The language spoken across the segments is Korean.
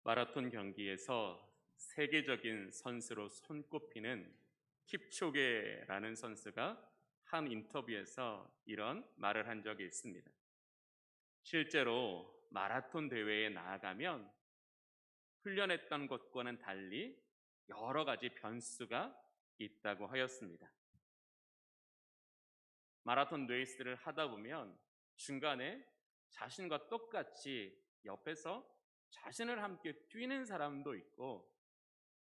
마라톤 경기에서 세계적인 선수로 손꼽히는 킵초게라는 선수가 한 인터뷰에서 이런 말을 한 적이 있습니다. 실제로 마라톤 대회에 나아가면 훈련했던 것과는 달리 여러 가지 변수가 있다고 하였습니다. 마라톤 레이스를 하다 보면 중간에 자신과 똑같이 옆에서 자신을 함께 뛰는 사람도 있고,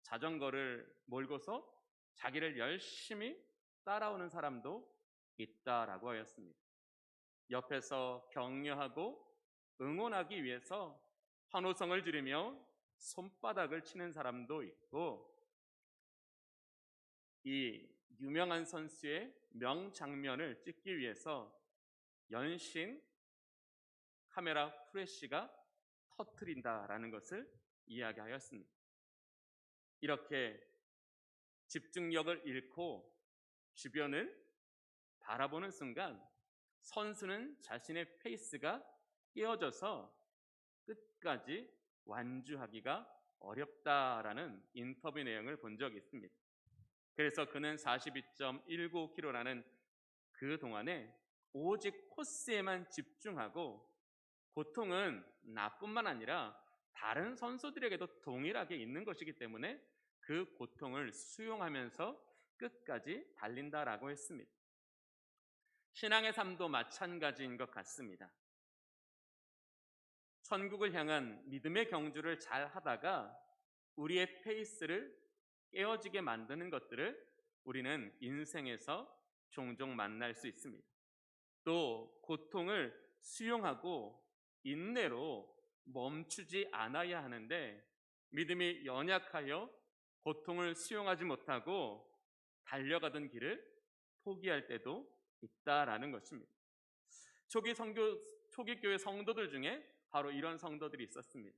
자전거를 몰고서 자기를 열심히 따라오는 사람도 있다라고 하였습니다. 옆에서 격려하고 응원하기 위해서 환호성을 지르며 손바닥을 치는 사람도 있고, 이 유명한 선수의 명장면을 찍기 위해서 연신 카메라 프레쉬가 터트린다라는 것을 이야기하였습니다. 이렇게 집중력을 잃고 주변을 바라보는 순간 선수는 자신의 페이스가 깨어져서 끝까지 완주하기가 어렵다라는 인터뷰 내용을 본 적이 있습니다. 그래서 그는 42.19km라는 그 동안에 오직 코스에만 집중하고, 고통은 나뿐만 아니라 다른 선수들에게도 동일하게 있는 것이기 때문에 그 고통을 수용하면서 끝까지 달린다라고 했습니다. 신앙의 삶도 마찬가지인 것 같습니다. 천국을 향한 믿음의 경주를 잘 하다가 우리의 페이스를 깨어지게 만드는 것들을 우리는 인생에서 종종 만날 수 있습니다. 또 고통을 수용하고 인내로 멈추지 않아야 하는데, 믿음이 연약하여 고통을 수용하지 못하고 달려가던 길을 포기할 때도 있다라는 것입니다. 초기 교회 성도들 중에 바로 이런 성도들이 있었습니다.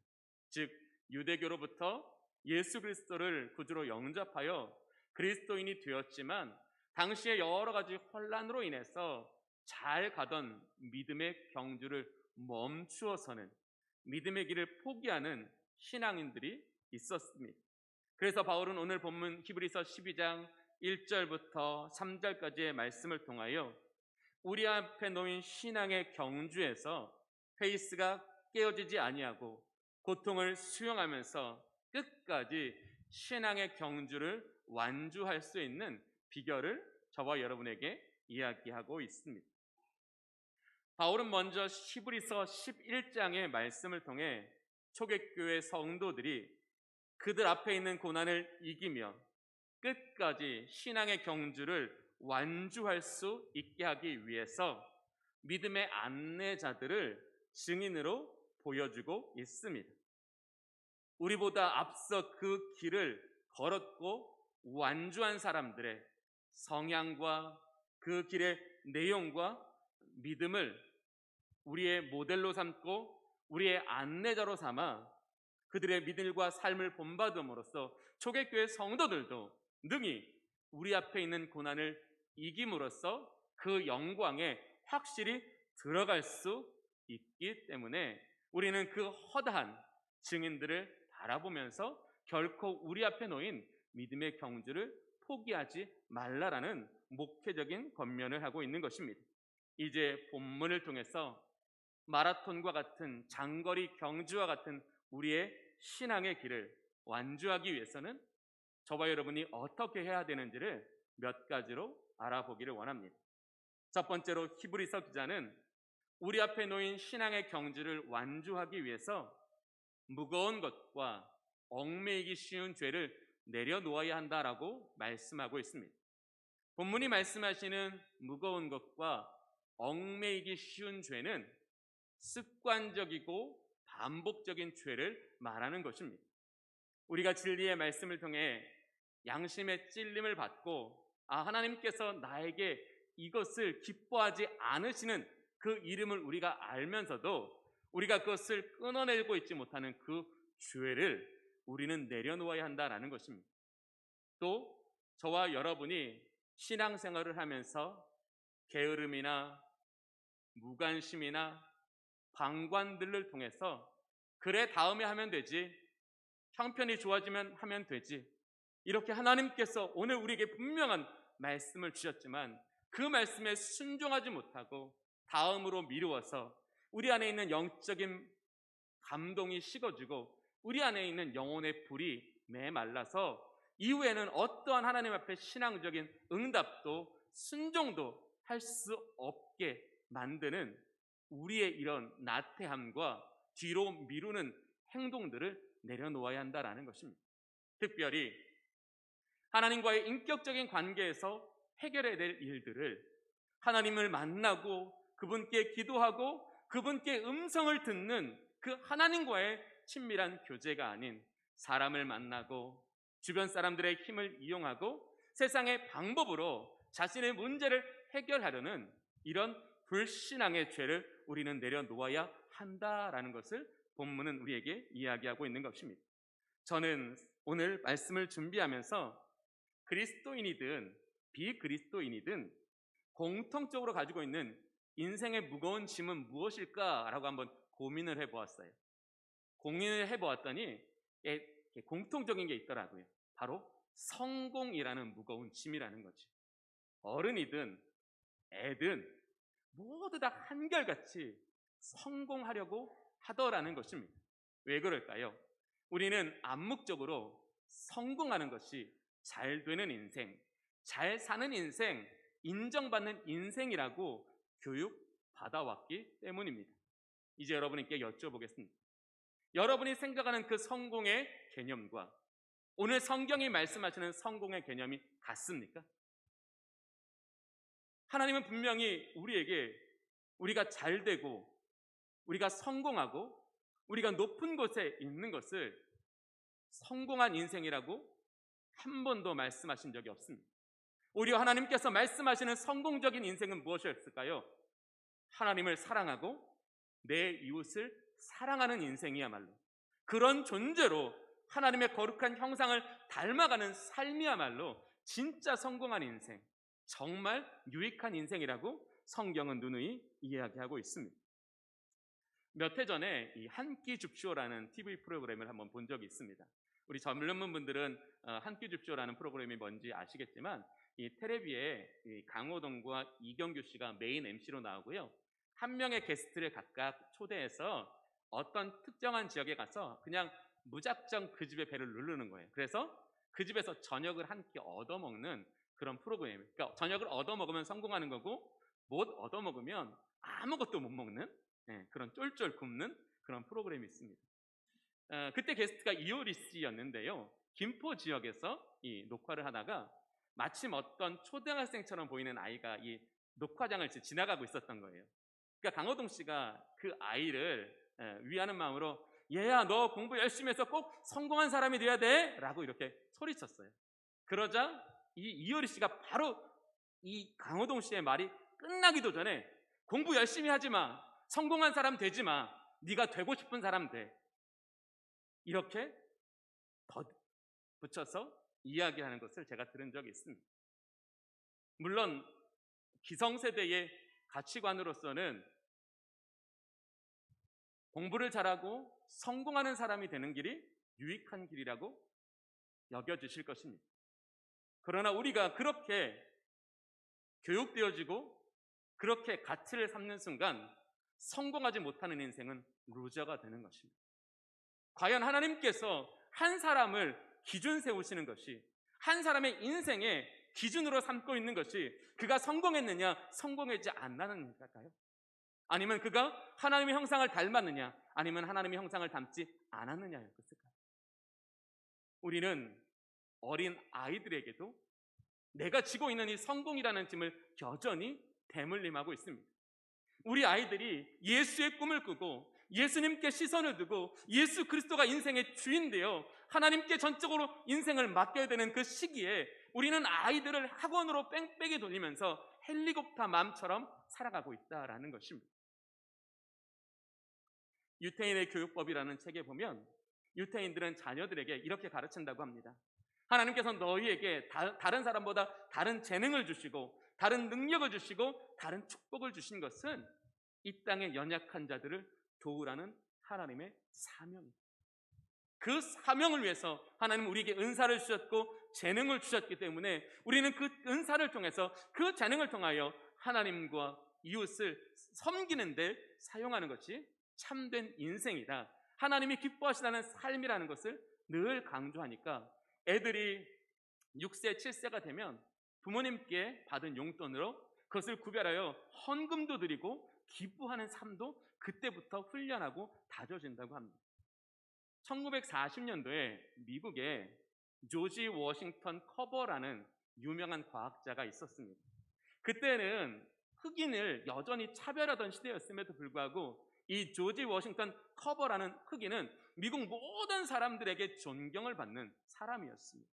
즉, 유대교로부터 예수 그리스도를 구주로 영접하여 그리스도인이 되었지만 당시에 여러 가지 혼란으로 인해서 잘 가던 믿음의 경주를 멈추어서는 믿음의 길을 포기하는 신앙인들이 있었습니다. 그래서 바울은 오늘 본문 히브리서 12장 1절부터 3절까지의 말씀을 통하여 우리 앞에 놓인 신앙의 경주에서 페이스가 깨어지지 아니하고 고통을 수용하면서 끝까지 신앙의 경주를 완주할 수 있는 비결을 저와 여러분에게 이야기하고 있습니다. 바울은 먼저 히브리서 11장의 말씀을 통해 초대교회 성도들이 그들 앞에 있는 고난을 이기며 끝까지 신앙의 경주를 완주할 수 있게 하기 위해서 믿음의 안내자들을 증인으로 보여주고 있습니다. 우리보다 앞서 그 길을 걸었고 완주한 사람들의 성향과 그 길의 내용과 믿음을 우리의 모델로 삼고 우리의 안내자로 삼아 그들의 믿음과 삶을 본받음으로써 초대교회 성도들도 능히 우리 앞에 있는 고난을 이김으로써 그 영광에 확실히 들어갈 수 있기 때문에 우리는 그 허다한 증인들을 바라보면서 결코 우리 앞에 놓인 믿음의 경주를 포기하지 말라라는 목회적인 권면을 하고 있는 것입니다. 이제 본문을 통해서 마라톤과 같은 장거리 경주와 같은 우리의 신앙의 길을 완주하기 위해서는 저와 여러분이 어떻게 해야 되는지를 몇 가지로 알아보기를 원합니다. 첫 번째로 히브리서 기자는 우리 앞에 놓인 신앙의 경주를 완주하기 위해서 무거운 것과 얽매이기 쉬운 죄를 내려놓아야 한다라고 말씀하고 있습니다. 본문이 말씀하시는 무거운 것과 얽매이기 쉬운 죄는 습관적이고 반복적인 죄를 말하는 것입니다. 우리가 진리의 말씀을 통해 양심의 찔림을 받고 하나님께서 나에게 이것을 기뻐하지 않으시는 그 이름을 우리가 알면서도 우리가 그것을 끊어내고 있지 못하는 그 죄를 우리는 내려놓아야 한다라는 것입니다. 또 저와 여러분이 신앙생활을 하면서 게으름이나 무관심이나 방관들을 통해서 그래 다음에 하면 되지, 형편이 좋아지면 하면 되지. 이렇게 하나님께서 오늘 우리에게 분명한 말씀을 주셨지만 그 말씀에 순종하지 못하고 다음으로 미루어서 우리 안에 있는 영적인 감동이 식어지고 우리 안에 있는 영혼의 불이 메말라서 이후에는 어떠한 하나님 앞에 신앙적인 응답도 순종도 할 수 없게 만드는 우리의 이런 나태함과 뒤로 미루는 행동들을 내려놓아야 한다는 것입니다. 특별히 하나님과의 인격적인 관계에서 해결해야 될 일들을 하나님을 만나고 그분께 기도하고 그분께 음성을 듣는 그 하나님과의 친밀한 교제가 아닌 사람을 만나고 주변 사람들의 힘을 이용하고 세상의 방법으로 자신의 문제를 해결하려는 이런 불신앙의 죄를 우리는 내려놓아야 한다라는 것을 본문은 우리에게 이야기하고 있는 것입니다. 저는 오늘 말씀을 준비하면서 그리스도인이든 비그리스도인이든 공통적으로 가지고 있는 인생의 무거운 짐은 무엇일까라고 한번 고민을 해보았어요. 고민을 해보았더니 공통적인 게 있더라고요. 바로 성공이라는 무거운 짐이라는 거지. 어른이든 애든 모두 다 한결같이 성공하려고 하더라는 것입니다. 왜 그럴까요? 우리는 암묵적으로 성공하는 것이 잘 되는 인생, 잘 사는 인생, 인정받는 인생이라고 교육받아왔기 때문입니다. 이제 여러분께 여쭤보겠습니다. 여러분이 생각하는 그 성공의 개념과 오늘 성경이 말씀하시는 성공의 개념이 같습니까? 하나님은 분명히 우리에게 우리가 잘 되고 우리가 성공하고 우리가 높은 곳에 있는 것을 성공한 인생이라고 한 번도 말씀하신 적이 없습니다. 오히려 하나님께서 말씀하시는 성공적인 인생은 무엇이었을까요? 하나님을 사랑하고 내 이웃을 사랑하는 인생이야말로 그런 존재로 하나님의 거룩한 형상을 닮아가는 삶이야말로 진짜 성공한 인생, 정말 유익한 인생이라고 성경은 누누이 이야기하고 있습니다. 몇 해 전에 이 한 끼 줍쇼라는 TV 프로그램을 한번 본 적이 있습니다. 우리 젊은 분들은 한 끼 줍쇼라는 프로그램이 뭔지 아시겠지만 이 텔레비에 이 강호동과 이경규 씨가 메인 MC로 나오고요. 한 명의 게스트를 각각 초대해서 어떤 특정한 지역에 가서 그냥 무작정 그 집의 배를 누르는 거예요. 그래서 그 집에서 저녁을 한 끼 얻어먹는 그런 프로그램이에요. 그러니까 저녁을 얻어먹으면 성공하는 거고 못 얻어먹으면 아무것도 못 먹는 그런 쫄쫄 굶는 그런 프로그램이 있습니다. 그때 게스트가 이효리 씨였는데요. 김포 지역에서 이 녹화를 하다가 마침 어떤 초등학생처럼 보이는 아이가 이 녹화장을 지나가고 있었던 거예요. 그러니까 강호동 씨가 그 아이를 위하는 마음으로 얘야 너 공부 열심히 해서 꼭 성공한 사람이 돼야 돼 라고 이렇게 소리쳤어요. 그러자 이 이효리 씨가 바로 이 강호동 씨의 말이 끝나기도 전에 공부 열심히 하지 마, 성공한 사람 되지 마, 네가 되고 싶은 사람 돼, 이렇게 붙여서 이야기하는 것을 제가 들은 적이 있습니다. 물론 기성세대의 가치관으로서는 공부를 잘하고 성공하는 사람이 되는 길이 유익한 길이라고 여겨주실 것입니다. 그러나 우리가 그렇게 교육되어지고 그렇게 가치를 삼는 순간 성공하지 못하는 인생은 루저가 되는 것입니다. 과연 하나님께서 한 사람을 기준 세우시는 것이, 한 사람의 인생의 기준으로 삼고 있는 것이 그가 성공했느냐 성공하지 않았느냐일까요? 아니면 그가 하나님의 형상을 닮았느냐 아니면 하나님의 형상을 닮지 않았느냐였을까요? 우리는 어린 아이들에게도 내가 지고 있는 이 성공이라는 짐을 여전히 대물림하고 있습니다. 우리 아이들이 예수의 꿈을 꾸고 예수님께 시선을 두고 예수 그리스도가 인생의 주인되어 하나님께 전적으로 인생을 맡겨야 되는 그 시기에 우리는 아이들을 학원으로 뺑뺑이 돌리면서 헬리콥터 맘처럼 살아가고 있다라는 것입니다. 유태인의 교육법이라는 책에 보면 유태인들은 자녀들에게 이렇게 가르친다고 합니다. 하나님께서 너희에게 다른 사람보다 다른 재능을 주시고 다른 능력을 주시고 다른 축복을 주신 것은 이 땅의 연약한 자들을 도우라는 하나님의 사명입니다. 그 사명을 위해서 하나님은 우리에게 은사를 주셨고 재능을 주셨기 때문에 우리는 그 은사를 통해서 그 재능을 통하여 하나님과 이웃을 섬기는 데 사용하는 것이 참된 인생이다. 하나님이 기뻐하시다는 삶이라는 것을 늘 강조하니까 애들이 6세, 7세가 되면 부모님께 받은 용돈으로 그것을 구별하여 헌금도 드리고 기부하는 삶도 그때부터 훈련하고 다져진다고 합니다. 1940년도에 미국에 조지 워싱턴 커버라는 유명한 과학자가 있었습니다. 그때는 흑인을 여전히 차별하던 시대였음에도 불구하고 이 조지 워싱턴 커버라는 흑인은 미국 모든 사람들에게 존경을 받는 사람이었습니다.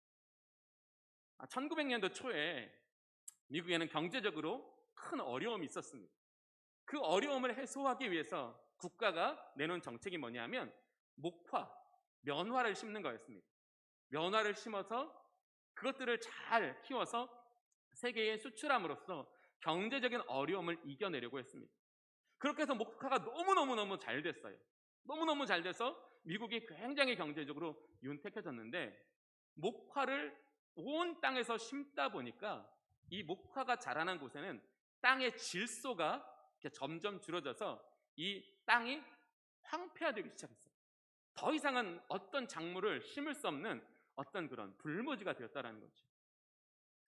1900년도 초에 미국에는 경제적으로 큰 어려움이 있었습니다. 그 어려움을 해소하기 위해서 국가가 내놓은 정책이 뭐냐면 목화, 면화를 심는 거였습니다. 면화를 심어서 그것들을 잘 키워서 세계에 수출함으로써 경제적인 어려움을 이겨내려고 했습니다. 그렇게 해서 목화가 너무너무 잘 됐어요. 너무너무 잘 돼서 미국이 굉장히 경제적으로 윤택해졌는데 목화를 온 땅에서 심다 보니까 이 목화가 자라난 곳에는 땅의 질소가 점점 줄어져서 이 땅이 황폐화되기 시작했어요. 더 이상은 어떤 작물을 심을 수 없는 어떤 그런 불모지가 되었다는 거죠.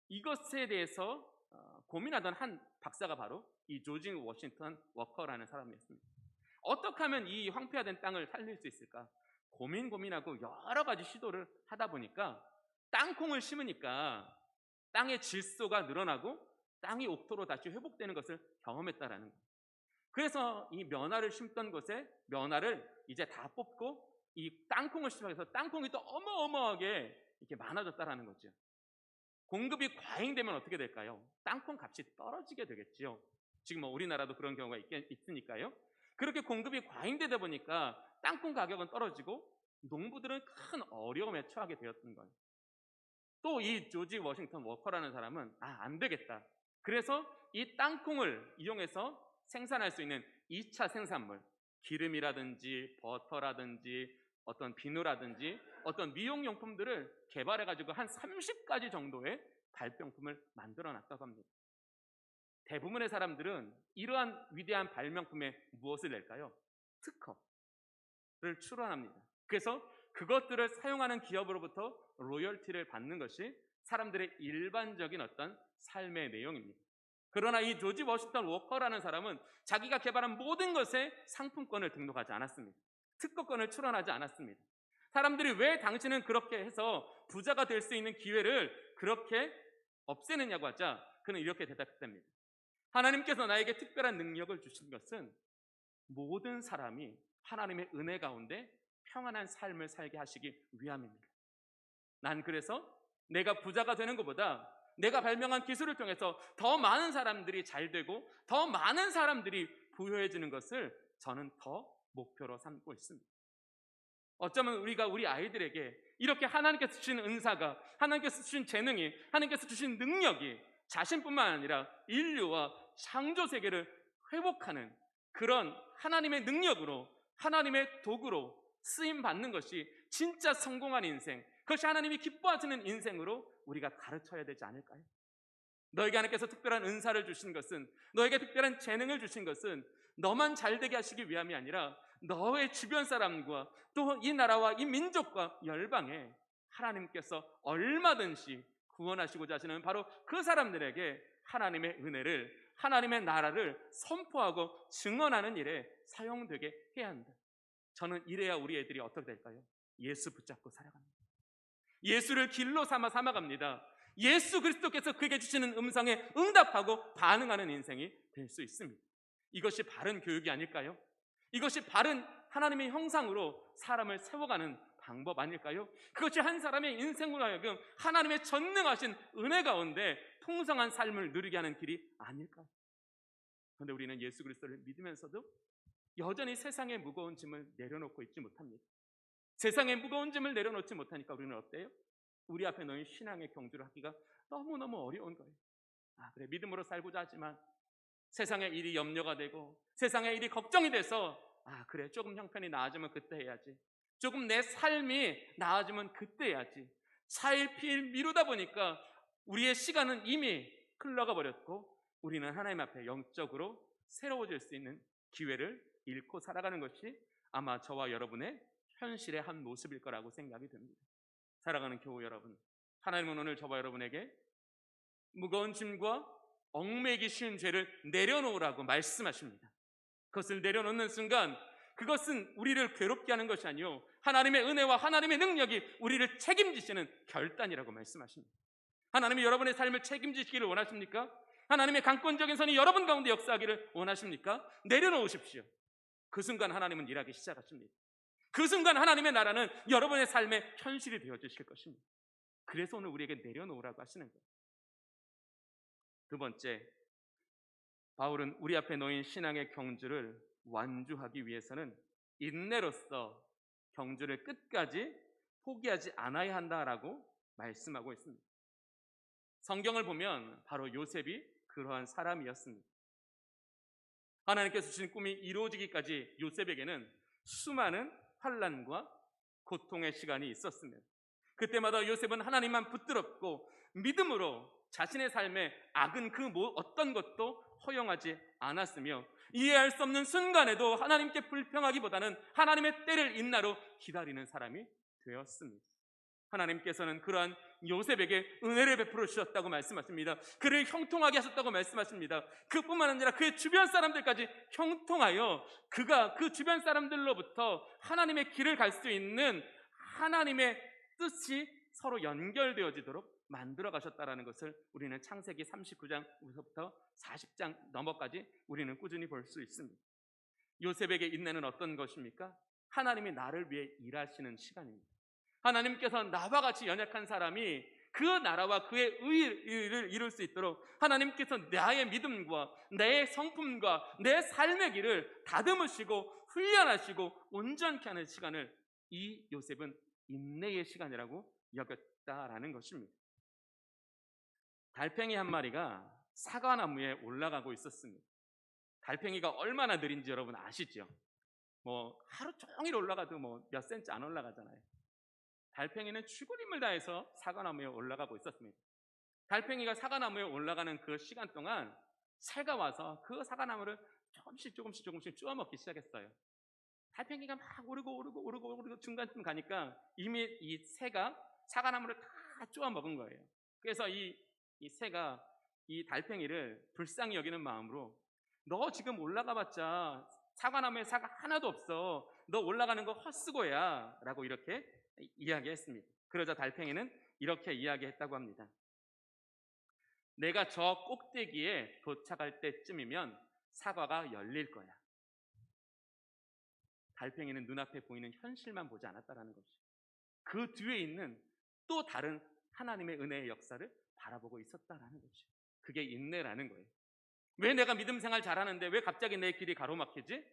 이것에 대해서 고민하던 한 박사가 바로 이 조지 워싱턴 워커라는 사람이었습니다. 어떻게 하면 이 황폐화된 땅을 살릴 수 있을까? 고민하고 여러 가지 시도를 하다 보니까 땅콩을 심으니까 땅의 질소가 늘어나고 땅이 옥토로 다시 회복되는 것을 경험했다라는 거예요. 그래서 이 면화를 심던 곳에 면화를 이제 다 뽑고 이 땅콩을 시작해서 땅콩이 또 어마어마하게 이렇게 많아졌다라는 거죠. 공급이 과잉되면 어떻게 될까요? 땅콩 값이 떨어지게 되겠지요. 지금 우리나라도 그런 경우가 있으니까요. 그렇게 공급이 과잉되다 보니까 땅콩 가격은 떨어지고 농부들은 큰 어려움에 처하게 되었던 거예요. 또 이 조지 워싱턴 워커라는 사람은 안 되겠다. 그래서 이 땅콩을 이용해서 생산할 수 있는 2차 생산물, 기름이라든지 버터라든지 어떤 비누라든지 어떤 미용용품들을 개발해가지고 한 30가지 정도의 발명품을 만들어 놨다고 합니다. 대부분의 사람들은 이러한 위대한 발명품에 무엇을 낼까요? 특허를 출원합니다. 그래서 그것들을 사용하는 기업으로부터 로열티를 받는 것이 사람들의 일반적인 어떤 삶의 내용입니다. 그러나 이 조지 워싱턴 워커라는 사람은 자기가 개발한 모든 것에 상품권을 등록하지 않았습니다. 특허권을 출원하지 않았습니다. 사람들이 왜 당신은 그렇게 해서 부자가 될 수 있는 기회를 그렇게 없애느냐고 하자 그는 이렇게 대답했답니다. 하나님께서 나에게 특별한 능력을 주신 것은 모든 사람이 하나님의 은혜 가운데 평안한 삶을 살게 하시기 위함입니다. 난 그래서 내가 부자가 되는 것보다 내가 발명한 기술을 통해서 더 많은 사람들이 잘 되고 더 많은 사람들이 부유해지는 것을 저는 더 목표로 삼고 있습니다. 어쩌면 우리가 우리 아이들에게 이렇게 하나님께서 주신 은사가, 하나님께서 주신 재능이, 하나님께서 주신 능력이 자신뿐만 아니라 인류와 창조 세계를 회복하는 그런 하나님의 능력으로, 하나님의 도구로 쓰임 받는 것이 진짜 성공한 인생, 그것이 하나님이 기뻐하시는 인생으로 우리가 가르쳐야 되지 않을까요? 너에게 하나님께서 특별한 은사를 주신 것은, 너에게 특별한 재능을 주신 것은 너만 잘되게 하시기 위함이 아니라 너의 주변 사람과 또 이 나라와 이 민족과 열방에 하나님께서 얼마든지 구원하시고자 하시는 바로 그 사람들에게 하나님의 은혜를, 하나님의 나라를 선포하고 증언하는 일에 사용되게 해야 한다. 저는 이래야 우리 애들이 어떻게 될까요? 예수 붙잡고 살아갑니다. 예수를 길로 삼아갑니다. 예수 그리스도께서 그에게 주시는 음성에 응답하고 반응하는 인생이 될 수 있습니다. 이것이 바른 교육이 아닐까요? 이것이 바른 하나님의 형상으로 사람을 세워가는 방법 아닐까요? 그것이 한 사람의 인생으로 하여금 하나님의 전능하신 은혜 가운데 풍성한 삶을 누리게 하는 길이 아닐까요? 그런데 우리는 예수 그리스도를 믿으면서도 여전히 세상의 무거운 짐을 내려놓고 있지 못합니다. 세상의 무거운 짐을 내려놓지 못하니까 우리는 어때요? 우리 앞에 놓인 신앙의 경주를 하기가 너무너무 어려운 거예요. 그래, 믿음으로 살고자 하지만 세상의 일이 염려가 되고 세상의 일이 걱정이 돼서 그래, 조금 형편이 나아지면 그때 해야지. 조금 내 삶이 나아지면 그때 해야지. 차일피일 미루다 보니까 우리의 시간은 이미 흘러가 버렸고 우리는 하나님 앞에 영적으로 새로워질 수 있는 기회를 잃고 살아가는 것이 아마 저와 여러분의 현실의 한 모습일 거라고 생각이 듭니다. 사랑하는 교우 여러분, 하나님은 오늘 저와 여러분에게 무거운 짐과 얽매이기 쉬운 죄를 내려놓으라고 말씀하십니다. 그것을 내려놓는 순간 그것은 우리를 괴롭게 하는 것이 아니요 하나님의 은혜와 하나님의 능력이 우리를 책임지시는 결단이라고 말씀하십니다. 하나님이 여러분의 삶을 책임지시기를 원하십니까? 하나님의 강권적인 선이 여러분 가운데 역사하기를 원하십니까? 내려놓으십시오. 그 순간 하나님은 일하기 시작하십니다. 그 순간 하나님의 나라는 여러분의 삶의 현실이 되어주실 것입니다. 그래서 오늘 우리에게 내려놓으라고 하시는 거예요. 두 번째, 바울은 우리 앞에 놓인 신앙의 경주를 완주하기 위해서는 인내로서 경주를 끝까지 포기하지 않아야 한다라고 말씀하고 있습니다. 성경을 보면 바로 요셉이 그러한 사람이었습니다. 하나님께서 주신 꿈이 이루어지기까지 요셉에게는 수많은 환난과 고통의 시간이 있었습니다. 그때마다 요셉은 하나님만 붙들었고 믿음으로 자신의 삶에 악은 그 어떤 것도 허용하지 않았으며 이해할 수 없는 순간에도 하나님께 불평하기보다는 하나님의 때를 인나로 기다리는 사람이 되었습니다. 하나님께서는 그러한 요셉에게 은혜를 베풀어 주셨다고 말씀하십니다. 그를 형통하게 하셨다고 말씀하십니다. 그뿐만 아니라 그의 주변 사람들까지 형통하여 그가 그 주변 사람들로부터 하나님의 길을 갈 수 있는 하나님의 뜻이 서로 연결되어지도록 만들어 가셨다라는 것을 우리는 창세기 39장부터 40장 넘어까지 우리는 꾸준히 볼 수 있습니다. 요셉에게 인내는 어떤 것입니까? 하나님이 나를 위해 일하시는 시간입니다. 하나님께서 나와 같이 연약한 사람이 그 나라와 그의 의를 이룰 수 있도록 하나님께서 나의 믿음과 내 성품과 내 삶의 길을 다듬으시고 훈련하시고 온전케 하는 시간을 이 요셉은 인내의 시간이라고 여겼다라는 것입니다. 달팽이 한 마리가 사과나무에 올라가고 있었습니다. 달팽이가 얼마나 느린지 여러분 아시죠? 하루 종일 올라가도 몇 센치 안 올라가잖아요. 달팽이는 죽을 다해서 사과나무에 올라가고 있었습니다. 달팽이가 사과나무에 올라가는 그 시간 동안 새가 와서 그 사과나무를 조금씩 쪼아 먹기 시작했어요. 달팽이가 막 오르고 중간쯤 가니까 이미 이 새가 사과나무를 다 쪼아 먹은 거예요. 그래서 이 새가 이 달팽이를 불쌍히 여기는 마음으로 너 지금 올라가봤자 사과나무에 사과 하나도 없어. 너 올라가는 거 헛수고야 라고 이렇게 이야기했습니다. 그러자 달팽이는 이렇게 이야기했다고 합니다. 내가 저 꼭대기에 도착할 때쯤이면 사과가 열릴 거야. 달팽이는 눈앞에 보이는 현실만 보지 않았다는 것이 그 뒤에 있는 또 다른 하나님의 은혜의 역사를 바라보고 있었다는 것이 그게 인내라는 거예요. 왜 내가 믿음 생활 잘하는데 왜 갑자기 내 길이 가로막히지?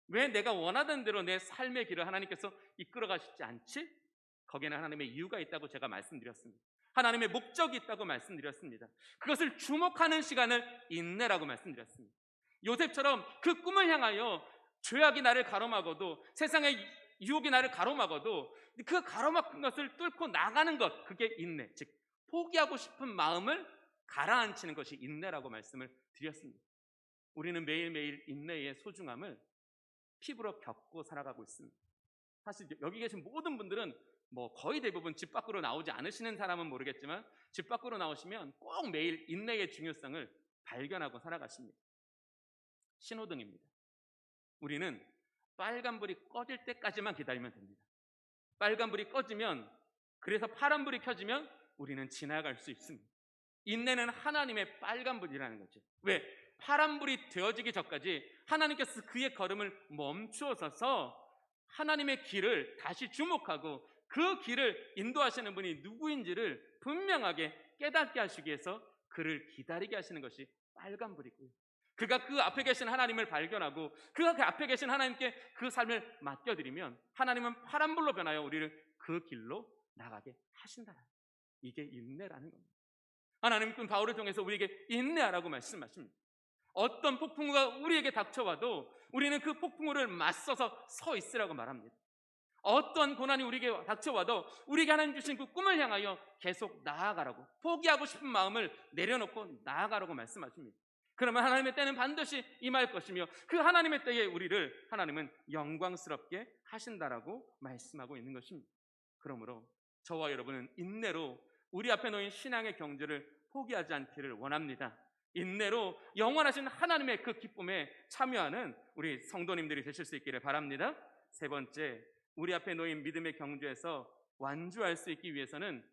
왜 내가 원하던 대로 내 삶의 길을 하나님께서 이끌어 가시지 않지? 거기에는 하나님의 이유가 있다고 제가 말씀드렸습니다. 하나님의 목적이 있다고 말씀드렸습니다. 그것을 주목하는 시간을 인내라고 말씀드렸습니다. 요셉처럼 그 꿈을 향하여 죄악이 나를 가로막아도 세상의 유혹이 나를 가로막아도 그 가로막은 것을 뚫고 나가는 것, 그게 인내, 즉 포기하고 싶은 마음을 가라앉히는 것이 인내라고 말씀을 드렸습니다. 우리는 매일매일 인내의 소중함을 피부로 겪고 살아가고 있습니다. 사실 여기 계신 모든 분들은 거의 대부분 집 밖으로 나오지 않으시는 사람은 모르겠지만 집 밖으로 나오시면 꼭 매일 인내의 중요성을 발견하고 살아가십니다. 신호등입니다. 우리는 빨간불이 꺼질 때까지만 기다리면 됩니다. 빨간불이 꺼지면, 그래서 파란불이 켜지면 우리는 지나갈 수 있습니다. 인내는 하나님의 빨간불이라는 거죠. 왜? 파란불이 되어지기 전까지 하나님께서 그의 걸음을 멈추어서서 하나님의 길을 다시 주목하고 그 길을 인도하시는 분이 누구인지를 분명하게 깨닫게 하시기 위해서 그를 기다리게 하시는 것이 빨간불이고요. 그가 그 앞에 계신 하나님을 발견하고 그 앞에 계신 하나님께 그 삶을 맡겨드리면 하나님은 파란불로 변하여 우리를 그 길로 나가게 하신다. 이게 인내라는 겁니다. 하나님은 바울을 통해서 우리에게 인내하라고 말씀하십니다. 어떤 폭풍우가 우리에게 닥쳐와도 우리는 그 폭풍우를 맞서서 서 있으라고 말합니다. 어떤 고난이 우리에게 닥쳐와도 우리에게 하나님 주신 그 꿈을 향하여 계속 나아가라고, 포기하고 싶은 마음을 내려놓고 나아가라고 말씀하십니다. 그러면 하나님의 때는 반드시 임할 것이며 그 하나님의 때에 우리를 하나님은 영광스럽게 하신다라고 말씀하고 있는 것입니다. 그러므로 저와 여러분은 인내로 우리 앞에 놓인 신앙의 경주를 포기하지 않기를 원합니다. 인내로 영원하신 하나님의 그 기쁨에 참여하는 우리 성도님들이 되실 수 있기를 바랍니다. 세 번째, 우리 앞에 놓인 믿음의 경주에서 완주할 수 있기 위해서는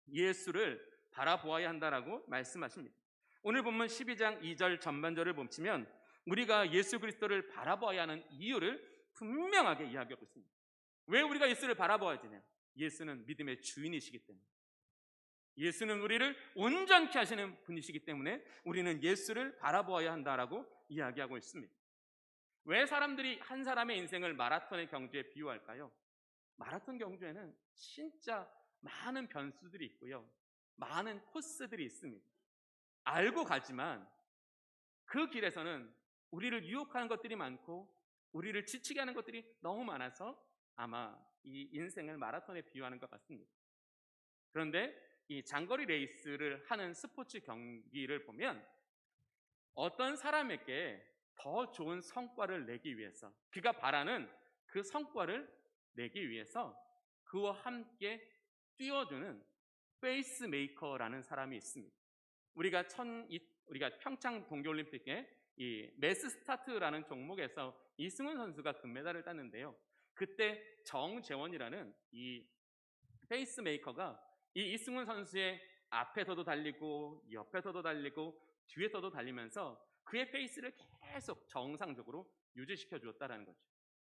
예수를 바라보아야 한다라고 말씀하십니다. 오늘 본문 12장 2절 전반절을 보시면 우리가 예수 그리스도를 바라보아야 하는 이유를 분명하게 이야기하고 있습니다. 왜 우리가 예수를 바라보아야 되냐? 예수는 믿음의 주인이시기 때문에, 예수는 우리를 온전케 하시는 분이시기 때문에 우리는 예수를 바라보아야 한다라고 이야기하고 있습니다. 왜 사람들이 한 사람의 인생을 마라톤의 경주에 비유할까요? 마라톤 경주에는 진짜 많은 변수들이 있고요, 많은 코스들이 있습니다. 알고 가지만 그 길에서는 우리를 유혹하는 것들이 많고 우리를 지치게 하는 것들이 너무 많아서 아마 이 인생을 마라톤에 비유하는 것 같습니다. 그런데 이 장거리 레이스를 하는 스포츠 경기를 보면 어떤 사람에게 더 좋은 성과를 내기 위해서, 그가 바라는 그 성과를 내기 위해서 그와 함께 뛰어주는 페이스메이커라는 사람이 있습니다. 우리가 평창 동계올림픽에 이 매스 스타트라는 종목에서 이승훈 선수가 금메달을 땄는데요. 그때 정재원이라는 이 페이스메이커가 이 이승훈 선수의 앞에서도 달리고 옆에서도 달리고 뒤에서도 달리면서 그의 페이스를 계속 정상적으로 유지시켜 주었다는 거죠.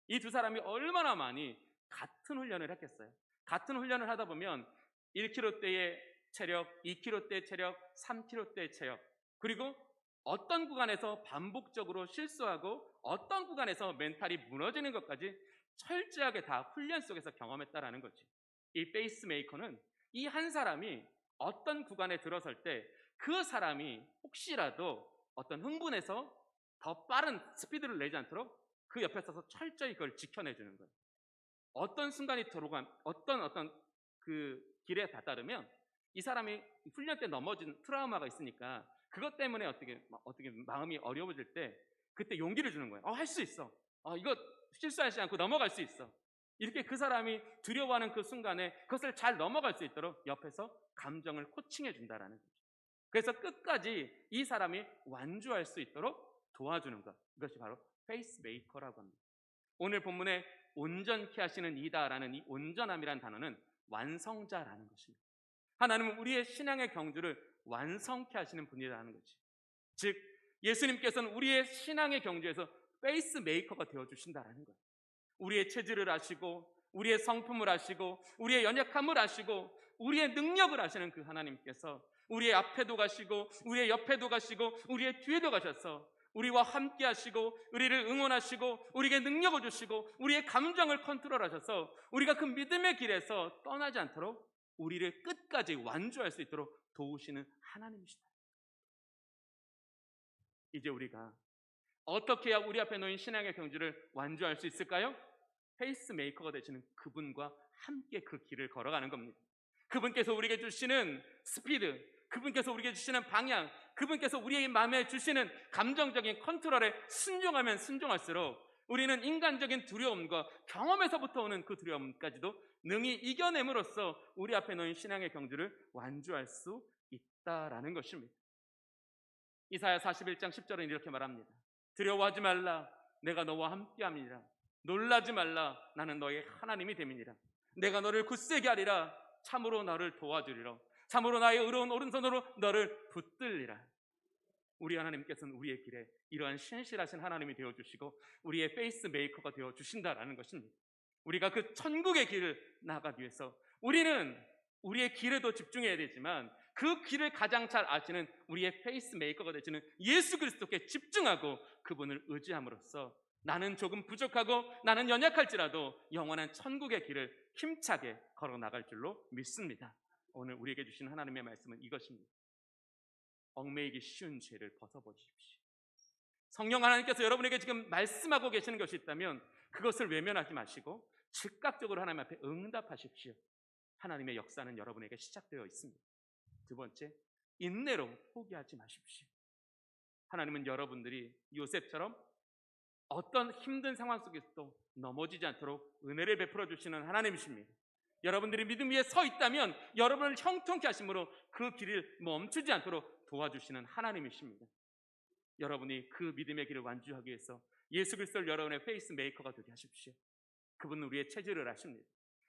이 두 사람이 얼마나 많이 같은 훈련을 했겠어요. 같은 훈련을 하다 보면 1km대의 체력, 2km대 체력, 3km대 체력, 그리고 어떤 구간에서 반복적으로 실수하고 어떤 구간에서 멘탈이 무너지는 것까지 철저하게 다 훈련 속에서 경험했다라는 거지. 이 페이스메이커는 이 한 사람이 어떤 구간에 들어설 때 그 사람이 혹시라도 어떤 흥분해서 더 빠른 스피드를 내지 않도록 그 옆에 서서 철저히 그걸 지켜내주는 거예요. 어떤 순간이 들어간 어떤 그 길에 다다르면 이 사람이 훈련 때 넘어진 트라우마가 있으니까 그것 때문에 어떻게 마음이 어려워질 때 그때 용기를 주는 거예요. 할 수 있어. 이거 실수하지 않고 넘어갈 수 있어. 이렇게 그 사람이 두려워하는 그 순간에 그것을 잘 넘어갈 수 있도록 옆에서 감정을 코칭해 준다라는 거죠. 그래서 끝까지 이 사람이 완주할 수 있도록 도와주는 것, 이것이 바로 페이스메이커라고 합니다. 오늘 본문에 온전케 하시는 이다라는 이 온전함이라는 단어는 완성자라는 것입니다. 하나님은 우리의 신앙의 경주를 완성케 하시는 분이라는 거지. 즉 예수님께서는 우리의 신앙의 경주에서 페이스메이커가 되어주신다라는 거예요. 우리의 체질을 아시고 우리의 성품을 아시고 우리의 연약함을 아시고 우리의 능력을 아시는 그 하나님께서 우리의 앞에도 가시고 우리의 옆에도 가시고 우리의 뒤에도 가셔서 우리와 함께 하시고 우리를 응원하시고 우리에게 능력을 주시고 우리의 감정을 컨트롤하셔서 우리가 그 믿음의 길에서 떠나지 않도록 우리를 끝까지 완주할 수 있도록 도우시는 하나님이시다. 이제 우리가 어떻게 해야 우리 앞에 놓인 신앙의 경주를 완주할 수 있을까요? 페이스메이커가 되시는 그분과 함께 그 길을 걸어가는 겁니다. 그분께서 우리에게 주시는 스피드, 그분께서 우리에게 주시는 방향, 그분께서 우리의 마음에 주시는 감정적인 컨트롤에 순종하면 순종할수록 우리는 인간적인 두려움과 경험에서부터 오는 그 두려움까지도 능히 이겨냄으로써 우리 앞에 놓인 신앙의 경주를 완주할 수 있다라는 것입니다. 이사야 41장 10절은 이렇게 말합니다. 두려워하지 말라, 내가 너와 함께함이니라. 놀라지 말라, 나는 너의 하나님이 됨이니라. 내가 너를 굳세게 하리라. 참으로 너를 도와주리라. 참으로 나의 의로운 오른손으로 너를 붙들리라. 우리 하나님께서는 우리의 길에 이러한 신실하신 하나님이 되어주시고 우리의 페이스메이커가 되어주신다라는 것입니다. 우리가 그 천국의 길을 나아가기 위해서 우리는 우리의 길에도 집중해야 되지만 그 길을 가장 잘 아시는 우리의 페이스메이커가 되시는 예수 그리스도께 집중하고 그분을 의지함으로써 나는 조금 부족하고 나는 연약할지라도 영원한 천국의 길을 힘차게 걸어 나갈 줄로 믿습니다. 오늘 우리에게 주신 하나님의 말씀은 이것입니다. 얽매이기 쉬운 죄를 벗어버리십시오. 성령 하나님께서 여러분에게 지금 말씀하고 계시는 것이 있다면 그것을 외면하지 마시고 즉각적으로 하나님 앞에 응답하십시오. 하나님의 역사는 여러분에게 시작되어 있습니다. 두 번째, 인내로 포기하지 마십시오. 하나님은 여러분들이 요셉처럼 어떤 힘든 상황 속에서도 넘어지지 않도록 은혜를 베풀어 주시는 하나님이십니다. 여러분들이 믿음 위에 서 있다면 여러분을 형통케 하심으로 그 길을 멈추지 않도록 도와주시는 하나님이십니다. 여러분이 그 믿음의 길을 완주하기 위해서 예수 그리스도를 여러분의 페이스 메이커가 되게 하십시오. 그분은 우리의 체질을 아십니다.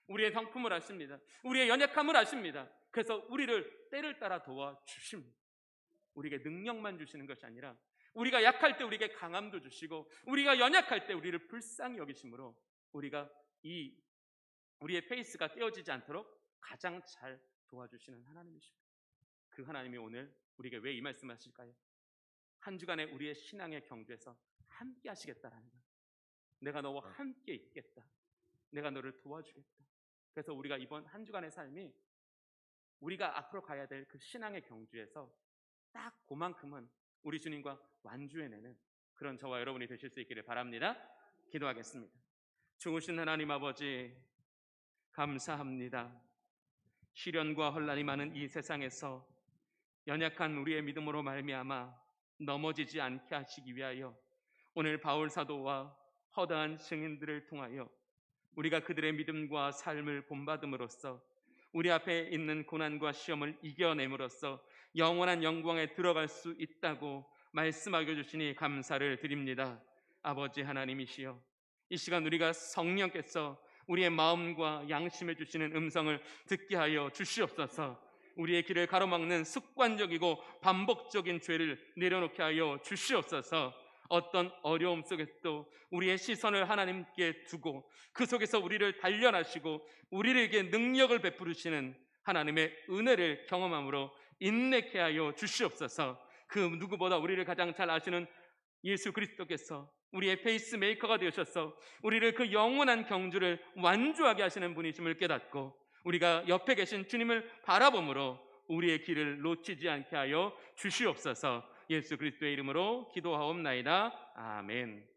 우리의 성품을 아십니다. 우리의 연약함을 아십니다. 그래서 우리를 때를 따라 도와주십니다. 우리에게 능력만 주시는 것이 아니라 우리가 약할 때 우리에게 강함도 주시고 우리가 연약할 때 우리를 불쌍히 여기심으로 우리가 우리의 페이스가 깨어지지 않도록 가장 잘 도와주시는 하나님이십니다. 그 하나님이 오늘 우리에게 왜 이 말씀을 하실까요? 한 주간의 우리의 신앙의 경주에서 함께 하시겠다라는 거예요. 내가 너와 함께 있겠다. 내가 너를 도와주겠다. 그래서 우리가 이번 한 주간의 삶이 우리가 앞으로 가야 될 그 신앙의 경주에서 딱 그만큼은 우리 주님과 완주해내는 그런 저와 여러분이 되실 수 있기를 바랍니다. 기도하겠습니다. 좋으신 하나님 아버지, 감사합니다. 시련과 혼란이 많은 이 세상에서 연약한 우리의 믿음으로 말미암아 넘어지지 않게 하시기 위하여 오늘 바울 사도와 허다한 증인들을 통하여 우리가 그들의 믿음과 삶을 본받음으로써 우리 앞에 있는 고난과 시험을 이겨냄으로써 영원한 영광에 들어갈 수 있다고 말씀하여 주시니 감사를 드립니다. 아버지 하나님이시여, 이 시간 우리가 성령께서 우리의 마음과 양심에 주시는 음성을 듣게 하여 주시옵소서. 우리의 길을 가로막는 습관적이고 반복적인 죄를 내려놓게 하여 주시옵소서. 어떤 어려움 속에서도 우리의 시선을 하나님께 두고 그 속에서 우리를 단련하시고 우리에게 능력을 베푸시는 하나님의 은혜를 경험함으로 인내케 하여 주시옵소서. 그 누구보다 우리를 가장 잘 아시는 예수 그리스도께서 우리의 페이스메이커가 되셔서 우리를 그 영원한 경주를 완주하게 하시는 분이심을 깨닫고 우리가 옆에 계신 주님을 바라봄으로 우리의 길을 놓치지 않게 하여 주시옵소서. 예수 그리스도의 이름으로 기도하옵나이다. 아멘.